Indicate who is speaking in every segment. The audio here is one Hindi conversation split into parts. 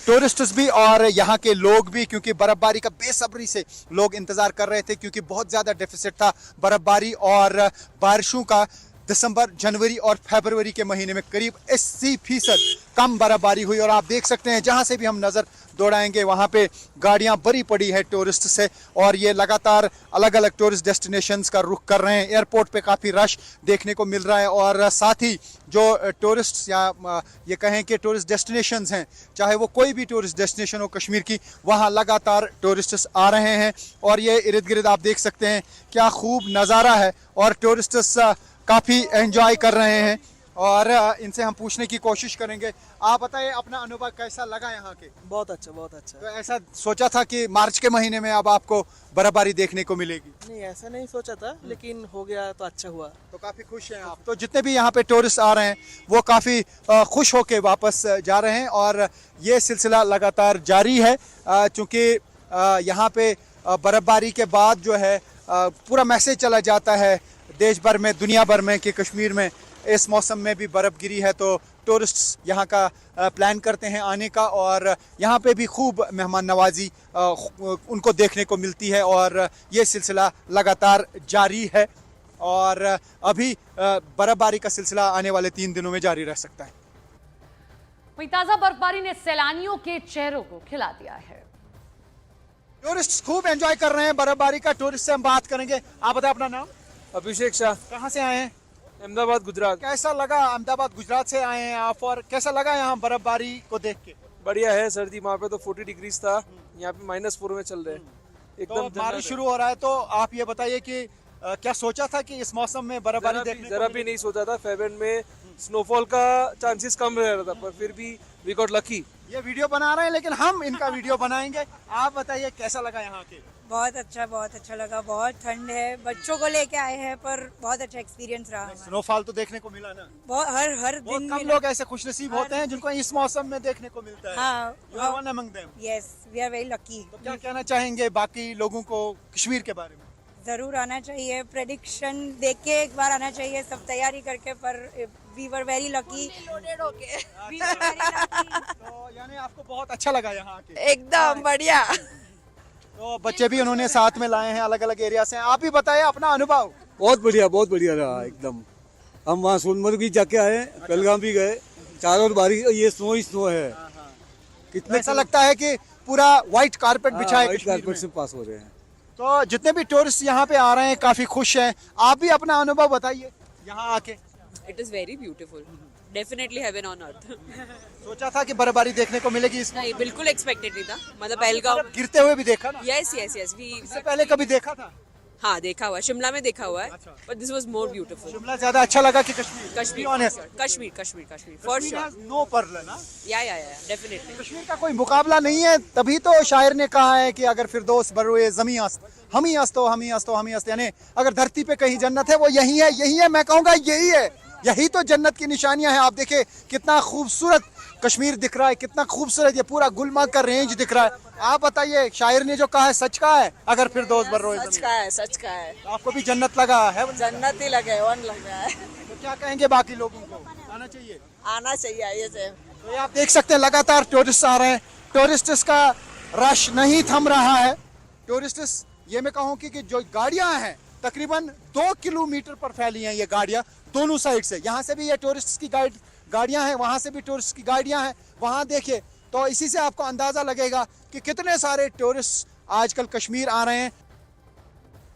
Speaker 1: टूरिस्ट्स भी और यहाँ के लोग भी, क्योंकि बर्फबारी का बेसब्री से लोग इंतजार कर रहे थे, क्योंकि बहुत ज़्यादा डेफिसिट था बर्फबारी और बारिशों का। दिसंबर, जनवरी और फरवरी के महीने में करीब 80% कम बर्फबारी हुई और आप देख सकते हैं जहां से भी हम नज़र दौड़ाएंगे वहां पे गाड़ियां भरी पड़ी है टूरिस्ट से और ये लगातार अलग अलग टूरिस्ट डेस्टिनेशंस का रुख कर रहे हैं। एयरपोर्ट पे काफ़ी रश देखने को मिल रहा है और साथ ही जो टूरिस्ट या ये कहें कि टूरिस्ट डेस्टिनेशंस हैं, चाहे वो कोई भी टूरिस्ट डेस्टिनेशन हो कश्मीर की, वहाँ लगातार टूरिस्ट्स आ रहे हैं और ये इर्द गिर्द आप देख सकते हैं क्या खूब नज़ारा है और टूरिस्ट्स काफ़ी एंजॉय कर रहे हैं और इनसे हम पूछने की कोशिश करेंगे। आप बताइए अपना अनुभव कैसा लगा यहाँ के?
Speaker 2: बहुत अच्छा, बहुत अच्छा।
Speaker 1: तो ऐसा सोचा था कि मार्च के महीने में अब आपको बर्फबारी देखने को मिलेगी?
Speaker 2: नहीं, ऐसा नहीं सोचा था, लेकिन हो गया तो अच्छा हुआ।
Speaker 1: तो काफ़ी खुश हैं आप? तो जितने भी यहाँ पे टूरिस्ट आ रहे हैं वो काफ़ी खुश होके वापस जा रहे हैं और ये सिलसिला लगातार जारी है, चूँकि यहाँ पे बर्फबारी के बाद जो है पूरा मैसेज चला जाता है देश भर में, दुनिया भर में कि कश्मीर में इस मौसम में भी बर्फ़ गिरी है, तो टूरिस्ट्स यहाँ का प्लान करते हैं आने का और यहाँ पे भी खूब मेहमान नवाजी उनको देखने को मिलती है और ये सिलसिला लगातार जारी है और अभी बर्फबारी का सिलसिला आने वाले 3 दिनों में जारी रह सकता है।
Speaker 3: वहीं ताजा बर्फबारी ने सैलानियों के चेहरों को खिला दिया है।
Speaker 1: टूरिस्ट खूब एंजॉय कर रहे हैं बर्फबारी का। टूरिस्ट से हम बात करेंगे। आप बताएं अपना नाम?
Speaker 4: अभिषेक शाह,
Speaker 1: कहाँ से आए हैं?
Speaker 4: अहमदाबाद गुजरात।
Speaker 1: कैसा लगा? अहमदाबाद गुजरात से आए हैं आप और कैसा लगा यहाँ बर्फबारी को देख के?
Speaker 4: बढ़िया है, सर्दी वहाँ पे तो 40 डिग्रीज था, यहाँ पे -4 में चल रहे हैं।
Speaker 1: तो बारिश शुरू हो रहा है, तो आप ये बताइए कि क्या सोचा था कि इस मौसम में बर्फबारी देखने को
Speaker 4: जरा भी नहीं सोचा था। फेब्रुअरी में स्नोफॉल का चांसेस कम रह रहा था, पर फिर भी वी गॉट लकी।
Speaker 1: ये वीडियो बना रहे हैं लेकिन हम इनका वीडियो बनाएंगे। आप बताइए कैसा लगा यहाँ के?
Speaker 5: बहुत अच्छा लगा। बहुत ठंड है, बच्चों को लेके आए हैं पर बहुत अच्छा एक्सपीरियंस रहा हमारा।
Speaker 1: स्नोफॉल तो देखने को मिला ना?
Speaker 5: बहुत हर
Speaker 1: बहुत
Speaker 5: दिन
Speaker 1: कम लोग ऐसे खुशनसीब होते हैं जिनको इस मौसम में देखने को मिलता है।
Speaker 5: हाँ,
Speaker 1: You are one among them.
Speaker 5: Yes, we are very lucky.
Speaker 1: तो क्या कहना चाहेंगे बाकी लोगों को कश्मीर के बारे में?
Speaker 5: जरूर आना चाहिए, प्रेडिक्शन देख के एक बार आना चाहिए, सब तैयारी करके, पर वी वर वेरी लकी।
Speaker 1: तो यानी आपको बहुत अच्छा लगा यहाँ आके?
Speaker 5: एकदम बढ़िया।
Speaker 1: तो बच्चे भी उन्होंने साथ में लाए हैं अलग अलग एरिया से। आप भी बताएं अपना अनुभव।
Speaker 6: बहुत बढ़िया रहा एकदम। हम वहाँ सोनमर्ग भी जाके आए, पहलगाम भी गए, चारों ओर बारिश, ये स्नो ही स्नो है।
Speaker 1: कितना ऐसा लगता है कि पूरा व्हाइट कारपेट बिछा है
Speaker 6: व्हाइट
Speaker 1: कश्मीर
Speaker 6: कारपेट
Speaker 1: में।
Speaker 6: से पास हो रहे हैं।
Speaker 1: तो जितने भी टूरिस्ट यहाँ पे आ रहे हैं काफी खुश हैं। आप भी अपना अनुभव बताइए यहाँ आके।
Speaker 7: It is very beautiful. Definitely heaven on earth.
Speaker 1: सोचा था कि बर्फबारी देखने को मिलेगी इसमें?
Speaker 7: नहीं, बिल्कुल एक्सपेक्टेड नहीं था। मतलब पहलगांव
Speaker 1: गिरते हुए भी देखा ना?
Speaker 7: यस यस यस वी
Speaker 1: इससे पहले कभी देखा था?
Speaker 7: हाँ देखा हुआ है, शिमला में देखा हुआ है, but this was more beautiful.
Speaker 1: Shimla ज्यादा अच्छा लगा कि Kashmir?
Speaker 7: Kashmir Kashmir for sure.
Speaker 1: No pearl ना?
Speaker 7: Yeah definitely.
Speaker 1: कश्मीर का कोई मुकाबला नहीं है, तभी तो शायर ने कहा है कि अगर फिरदौस बरोए ज़मीं अस्त, हम ही अस्त, यानी अगर धरती पे कहीं जन्नत है वो यही है। मैं कहूँगा यही तो जन्नत की निशानियां हैं। आप देखिए कितना खूबसूरत कश्मीर दिख रहा है, कितना खूबसूरत ये पूरा गुलमर्ग का रेंज दिख रहा है। आप बताइए शायर ने जो कहा है सच कहा है? अगर फिरदौस बरोए
Speaker 7: सच का है।
Speaker 1: तो आपको भी जन्नत लगा है?
Speaker 7: जन्नत ही लगे, वन लग रहा है।
Speaker 1: तो क्या कहेंगे बाकी लोगों को? आना चाहिए?
Speaker 7: आना चाहिए आइए से।
Speaker 1: तो ये आप देख सकते हैं लगातार टूरिस्ट आ रहे हैं। टूरिस्ट्स का रश नहीं थम रहा है। टूरिस्ट्स ये मैं कहूँ कि जो गाड़ियां हैं तकरीबन 2 किलोमीटर पर फैली हैं ये गाड़ियां दोनों साइड से। यहाँ से भी ये टूरिस्ट की गाड़ियां हैं, वहाँ से भी टूरिस्ट की गाड़ियां हैं। वहाँ देखिए तो इसी से आपको अंदाजा लगेगा कि कितने सारे टूरिस्ट आजकल कश्मीर आ रहे हैं।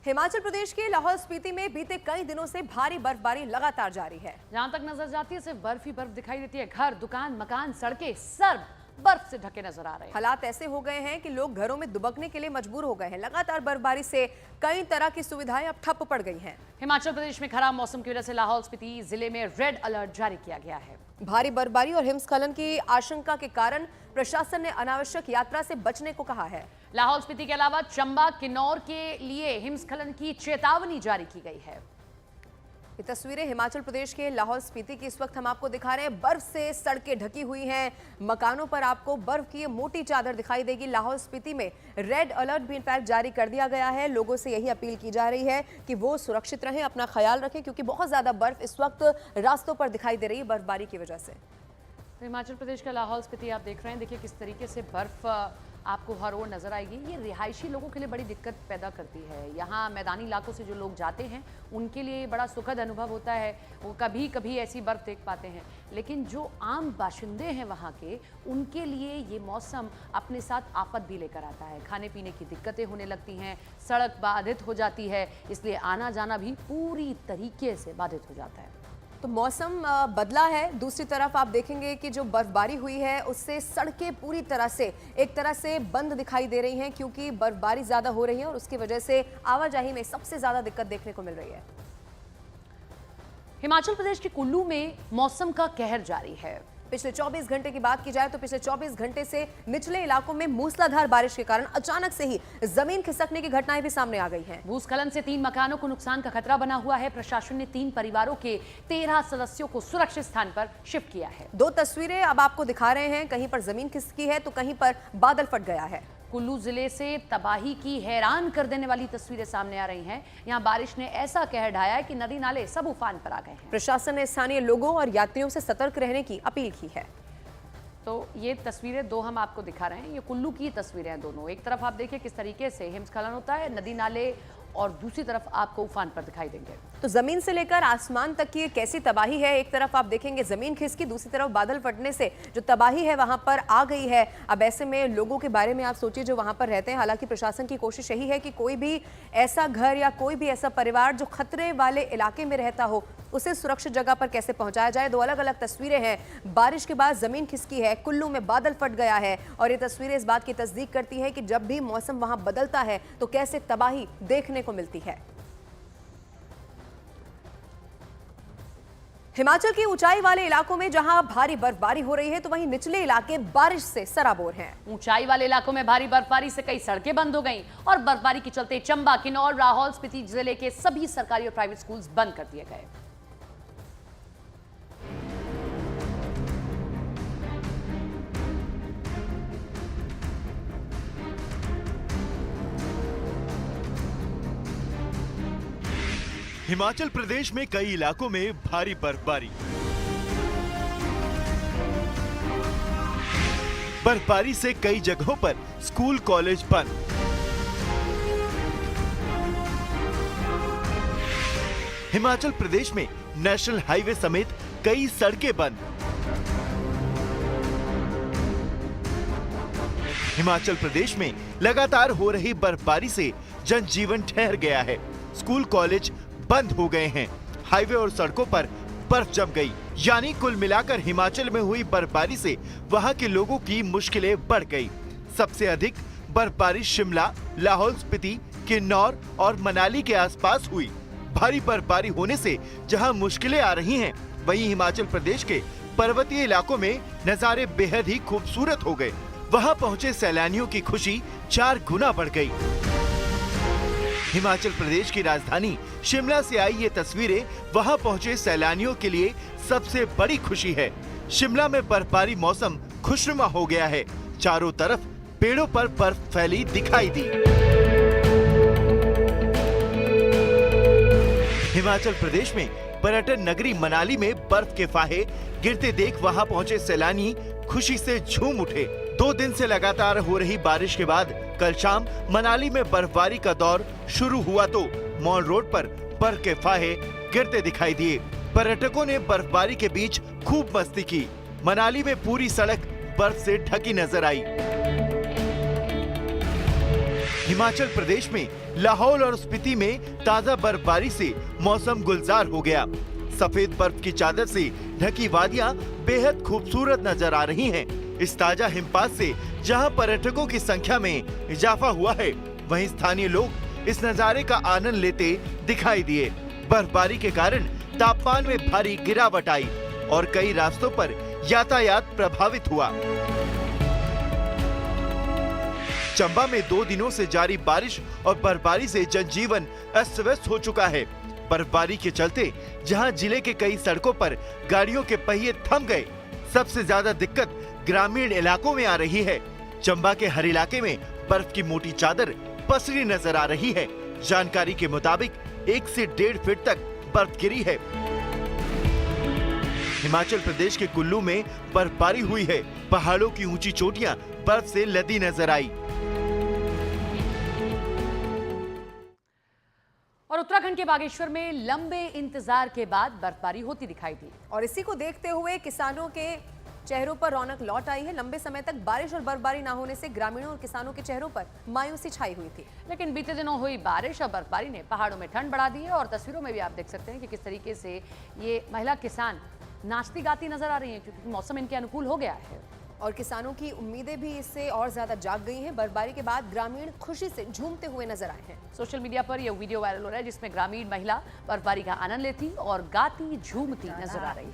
Speaker 8: हिमाचल प्रदेश के लाहौल स्पीति में बीते कई दिनों से भारी बर्फबारी लगातार जारी है।
Speaker 3: जहां तक नजर जाती है सिर्फ बर्फ ही बर्फ दिखाई देती है। घर, दुकान, मकान, सड़कें सब बर्फ से ढके नजर आ रहे हैं।
Speaker 8: हालात ऐसे हो गए हैं कि लोग घरों में दुबकने के लिए मजबूर हो गए हैं। लगातार बर्फबारी से कई तरह की सुविधाएं अब ठप पड़ गई हैं।
Speaker 3: हिमाचल प्रदेश में खराब मौसम की वजह से लाहौल स्पीति जिले में रेड अलर्ट जारी किया गया है।
Speaker 8: भारी बर्फबारी और हिमस्खलन की आशंका के कारण प्रशासन ने अनावश्यक यात्रा से बचने को कहा है।
Speaker 3: लाहौल स्पीति के अलावा चंबा, किन्नौर के लिए हिमस्खलन की चेतावनी जारी की गई है।
Speaker 8: ये तस्वीरें हिमाचल प्रदेश के लाहौल स्पीति की इस वक्त हम आपको दिखा रहे हैं। बर्फ से सड़कें ढकी हुई हैं, मकानों पर आपको बर्फ की मोटी चादर दिखाई देगी। लाहौल स्पीति में रेड अलर्ट भी इनफैक्ट जारी कर दिया गया है। लोगों से यही अपील की जा रही है कि वो सुरक्षित रहें, अपना ख्याल रखें, क्योंकि बहुत ज्यादा बर्फ इस वक्त रास्तों पर दिखाई दे रही है बर्फबारी की वजह से।
Speaker 3: तो हिमाचल प्रदेश का लाहौल स्पीति आप देख रहे हैं, देखिए किस तरीके से बर्फ आपको हर ओर नजर आएगी। ये रिहायशी लोगों के लिए बड़ी दिक्कत पैदा करती है। यहाँ मैदानी इलाकों से जो लोग जाते हैं उनके लिए ये बड़ा सुखद अनुभव होता है, वो कभी कभी ऐसी बर्फ देख पाते हैं। लेकिन जो आम बाशिंदे हैं वहाँ के, उनके लिए ये मौसम अपने साथ आफत भी लेकर आता है। खाने पीने की दिक्कतें होने लगती हैं, सड़क बाधित हो जाती है, इसलिए आना जाना भी पूरी तरीके से बाधित हो जाता है।
Speaker 8: तो मौसम बदला है, दूसरी तरफ आप देखेंगे कि जो बर्फबारी हुई है उससे सड़कें पूरी तरह से एक तरह से बंद दिखाई दे रही हैं, क्योंकि बर्फबारी ज्यादा हो रही है और उसकी वजह से आवाजाही में सबसे ज्यादा दिक्कत देखने को मिल रही है।
Speaker 3: हिमाचल प्रदेश के कुल्लू में मौसम का कहर जारी है।
Speaker 8: पिछले 24 घंटे की बात की जाए तो पिछले 24 घंटे से निचले इलाकों में मूसलाधार बारिश के कारण अचानक से ही जमीन खिसकने की घटनाएं भी सामने आ गई हैं।
Speaker 3: भूस्खलन से 3 मकानों को नुकसान का खतरा बना हुआ है। प्रशासन ने 3 परिवारों के 13 सदस्यों को सुरक्षित स्थान पर शिफ्ट किया है।
Speaker 8: 2 तस्वीरें अब आपको दिखा रहे हैं, कहीं पर जमीन खिसकी है तो कहीं पर बादल फट गया है।
Speaker 3: कुल्लू जिले से तबाही की हैरान कर देने वाली तस्वीरें सामने आ रही हैं। यहाँ बारिश ने ऐसा कहर ढाया है कि नदी नाले सब उफान पर आ गए हैं।
Speaker 8: प्रशासन ने स्थानीय लोगों और यात्रियों से सतर्क रहने की अपील की है।
Speaker 3: तो ये तस्वीरें 2 हम आपको दिखा रहे हैं, ये कुल्लू की तस्वीरें हैं दोनों। एक तरफ आप देखिए किस तरीके से हिमस्खलन होता है, नदी नाले, और दूसरी तरफ आपको उफान पर दिखाई देंगे।
Speaker 8: तो जमीन से लेकर आसमान तक की कैसी तबाही है। एक तरफ आप देखेंगे जमीन खिसकी, दूसरी तरफ बादल फटने से जो तबाही है वहां पर आ गई है। अब ऐसे में लोगों के बारे में आप सोचिए जो वहां पर रहते हैं। हालांकि प्रशासन की कोशिश यही है कि कोई भी ऐसा घर या कोई भी ऐसा परिवार जो खतरे वाले इलाके में रहता हो उसे सुरक्षित जगह पर कैसे पहुंचाया जाए। 2 अलग अलग तस्वीरें हैं। बारिश के बाद जमीन खिसकी है, कुल्लू में बादल फट गया है, और ये तस्वीरें इस बात की तस्दीक करती है कि जब भी मौसम वहां बदलता है तो कैसे तबाही देखने को मिलती है। हिमाचल की ऊंचाई वाले इलाकों में जहां भारी बर्फबारी हो रही है तो वहीं निचले इलाके बारिश से सराबोर हैं।
Speaker 3: ऊंचाई वाले इलाकों में भारी बर्फबारी से कई सड़कें बंद हो गईं और बर्फबारी के चलते चंबा, किन्नौर, लाहौल स्पीति जिले के सभी सरकारी और प्राइवेट स्कूल्स बंद कर दिए गए।
Speaker 9: हिमाचल प्रदेश में कई इलाकों में भारी बर्फबारी। बर्फबारी से कई जगहों पर स्कूल कॉलेज बंद। हिमाचल प्रदेश में नेशनल हाईवे समेत कई सड़कें बंद। हिमाचल प्रदेश में लगातार हो रही बर्फबारी से जनजीवन ठहर गया है। स्कूल कॉलेज बंद हो गए हैं। हाईवे और सड़कों पर बर्फ जम गई। यानी कुल मिलाकर हिमाचल में हुई बर्फबारी से वहां के लोगों की मुश्किलें बढ़ गई। सबसे अधिक बर्फबारी शिमला, लाहौल स्पीति, किन्नौर और मनाली के आसपास हुई। भारी बर्फबारी होने से जहां मुश्किलें आ रही हैं, वहीं हिमाचल प्रदेश के पर्वतीय इलाकों में नजारे बेहद ही खूबसूरत हो गए। वहां पहुंचे सैलानियों की खुशी 4 गुना बढ़ गई। हिमाचल प्रदेश की राजधानी शिमला से आई ये तस्वीरें वहां पहुंचे सैलानियों के लिए सबसे बड़ी खुशी है। शिमला में बर्फबारी मौसम खुशनुमा हो गया है। चारों तरफ पेड़ों पर बर्फ फैली दिखाई दी। हिमाचल प्रदेश में पर्यटन नगरी मनाली में बर्फ के फाहे गिरते देख वहां पहुंचे सैलानी खुशी से झूम उठे। 2 दिन से लगातार हो रही बारिश के बाद कल शाम मनाली में बर्फबारी का दौर शुरू हुआ तो मॉल रोड पर बर्फ के फाहे गिरते दिखाई दिए। पर्यटकों ने बर्फबारी के बीच खूब मस्ती की। मनाली में पूरी सड़क बर्फ से ढकी नजर आई। हिमाचल प्रदेश में लाहौल और स्पीति में ताजा बर्फबारी से मौसम गुलजार हो गया। सफेद बर्फ की चादर से ढकी वादियां बेहद खूबसूरत नजर आ रही हैं। इस ताजा हिमपात से जहां पर्यटकों की संख्या में इजाफा हुआ है, वहीं स्थानीय लोग इस नजारे का आनंद लेते दिखाई दिए। बर्फबारी के कारण तापमान में भारी गिरावट आई और कई रास्तों पर यातायात प्रभावित हुआ। चंबा में 2 दिनों से जारी बारिश और बर्फबारी से जनजीवन अस्त व्यस्त हो चुका है। बर्फबारी के चलते जहां जिले के कई सड़कों पर गाड़ियों के पहिए थम गए। सबसे ज्यादा दिक्कत ग्रामीण इलाकों में आ रही है। चंबा के हर इलाके में बर्फ की मोटी चादर पसरी नजर आ रही है। जानकारी के मुताबिक 1 से 1.5 फीट तक बर्फ गिरी है। हिमाचल प्रदेश के कुल्लू में बर्फबारी हुई है। पहाड़ों की ऊंची चोटियां बर्फ से लदी नजर आई।
Speaker 3: और उत्तराखंड के बागेश्वर में लंबे इंतजार के बाद बर्फबारी होती दिखाई दी।
Speaker 8: और इसी को देखते हुए किसानों के चेहरों पर रौनक लौट आई है। लंबे समय तक बारिश और बर्फबारी ना होने से ग्रामीणों और किसानों के चेहरों पर मायूसी छाई हुई थी।
Speaker 3: लेकिन बीते दिनों हुई बारिश और बर्फबारी ने पहाड़ों में ठंड बढ़ा दी है और तस्वीरों में भी आप देख सकते हैं कि किस तरीके से ये महिला किसान नाचती गाती नजर आ रही हैं क्योंकि मौसम इनके अनुकूल हो गया है।
Speaker 8: और किसानों की उम्मीदें भी इससे और ज्यादा जाग गई हैं। बर्फबारी के बाद ग्रामीण खुशी से झूमते हुए नजर आए हैं।
Speaker 3: सोशल मीडिया पर यह वीडियो वायरल हो रहा है जिसमें ग्रामीण महिला बर्फबारी का आनंद लेती और गाती झूमती नजर आ रही है।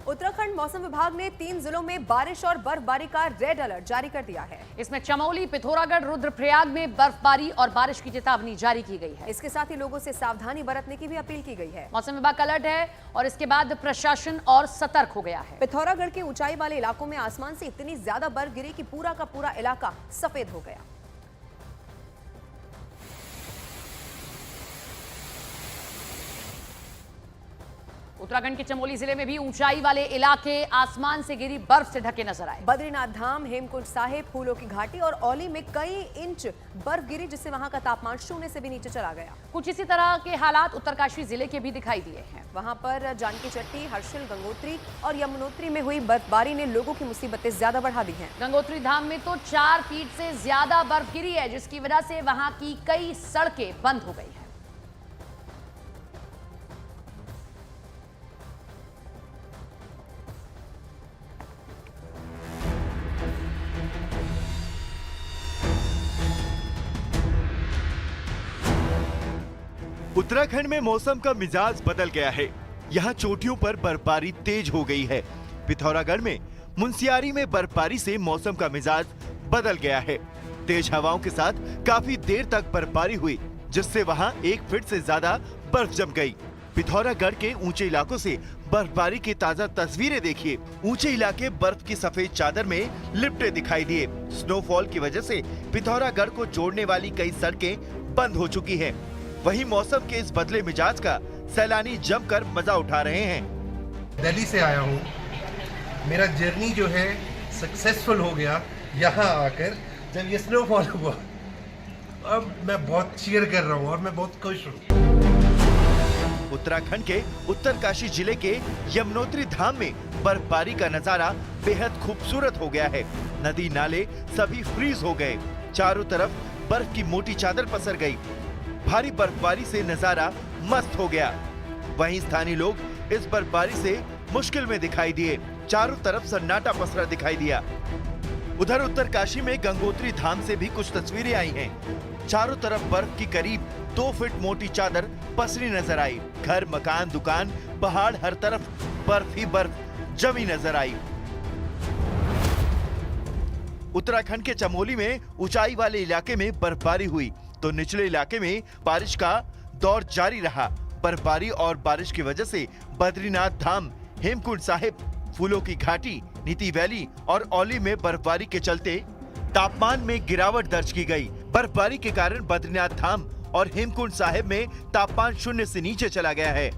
Speaker 8: उत्तराखंड मौसम विभाग ने 3 जिलों में बारिश और बर्फबारी का रेड अलर्ट जारी कर दिया है।
Speaker 3: इसमें चमोली, पिथौरागढ़, रुद्रप्रयाग में बर्फबारी और बारिश की चेतावनी जारी की गई है।
Speaker 8: इसके साथ ही लोगों से सावधानी बरतने की भी अपील की गई है।
Speaker 3: मौसम विभाग का अलर्ट है और इसके बाद प्रशासन और सतर्क हो गया है।
Speaker 8: पिथौरागढ़ के ऊंचाई वाले इलाकों में आसमान से इतनी ज्यादा बर्फ गिरी कि पूरा का पूरा इलाका सफेद हो गया।
Speaker 3: उत्तराखंड के चमोली जिले में भी ऊंचाई वाले इलाके आसमान से गिरी बर्फ से ढके नजर आए।
Speaker 8: बद्रीनाथ धाम, हेमकुंड साहिब, फूलों की घाटी और औली में कई इंच बर्फ गिरी जिससे वहां का तापमान 0 से भी नीचे चला गया।
Speaker 3: कुछ इसी तरह के हालात उत्तरकाशी जिले के भी दिखाई दिए हैं।
Speaker 8: वहां पर जानकी चट्टी, हर्षिल, गंगोत्री और यमुनोत्री में हुई बर्फबारी ने लोगों की मुसीबतें ज्यादा बढ़ा दी हैं।
Speaker 3: गंगोत्री धाम में तो 4 फीट से ज्यादा बर्फ गिरी है जिसकी वजह से वहां की कई सड़कें बंद हो गई हैं।
Speaker 9: उत्तराखंड में मौसम का मिजाज बदल गया है। यहाँ चोटियों पर बर्फबारी तेज हो गई है। पिथौरागढ़ में मुनस्यारी में बर्फबारी से मौसम का मिजाज बदल गया है। तेज हवाओं के साथ काफी देर तक बर्फबारी हुई जिससे वहाँ 1 फीट से ज्यादा बर्फ जम गई। पिथौरागढ़ के ऊंचे इलाकों से बर्फबारी की ताजा तस्वीरें देखिए। ऊंचे इलाके बर्फ की सफेद चादर में लिपटे दिखाई दिए। स्नोफॉल की वजह से पिथौरागढ़ को जोड़ने वाली कई सड़कें बंद हो चुकी हैं। वहीं मौसम के इस बदले मिजाज का सैलानी जमकर मजा उठा रहे हैं।
Speaker 10: दिल्ली से आया हूँ, मेरा जर्नी जो है सक्सेसफुल हो गया। यहाँ आकर जब ये स्नोफॉल हुआ, अब मैं बहुत चीयर कर रहा हूँ और मैं बहुत खुश हूँ।
Speaker 9: उत्तराखंड के उत्तरकाशी जिले के यमुनोत्री धाम में बर्फबारी का नजारा बेहद खूबसूरत हो गया है। नदी नाले सभी फ्रीज हो गए। चारों तरफ बर्फ की मोटी चादर पसर गई। भारी बर्फबारी से नजारा मस्त हो गया। वहीं स्थानीय लोग इस बर्फबारी से मुश्किल में दिखाई दिए। चारों तरफ सन्नाटा पसरा दिखाई दिया। उधर उत्तरकाशी में गंगोत्री धाम से भी कुछ तस्वीरें आई हैं। चारों तरफ बर्फ की करीब 2 फीट मोटी चादर पसरी नजर आई। घर, मकान, दुकान, पहाड़, हर तरफ बर्फ ही बर्फ जमी नजर आई। उत्तराखंड के चमोली में ऊंचाई वाले इलाके में बर्फबारी हुई तो निचले इलाके में बारिश का दौर जारी रहा। बर्फबारी और बारिश की वजह से बद्रीनाथ धाम, हेमकुंड साहिब, फूलों की घाटी, नीति वैली और औली में बर्फबारी के चलते तापमान में गिरावट दर्ज की गई। बर्फबारी के कारण बद्रीनाथ धाम और हेमकुंड साहिब में तापमान 0 से नीचे चला गया है।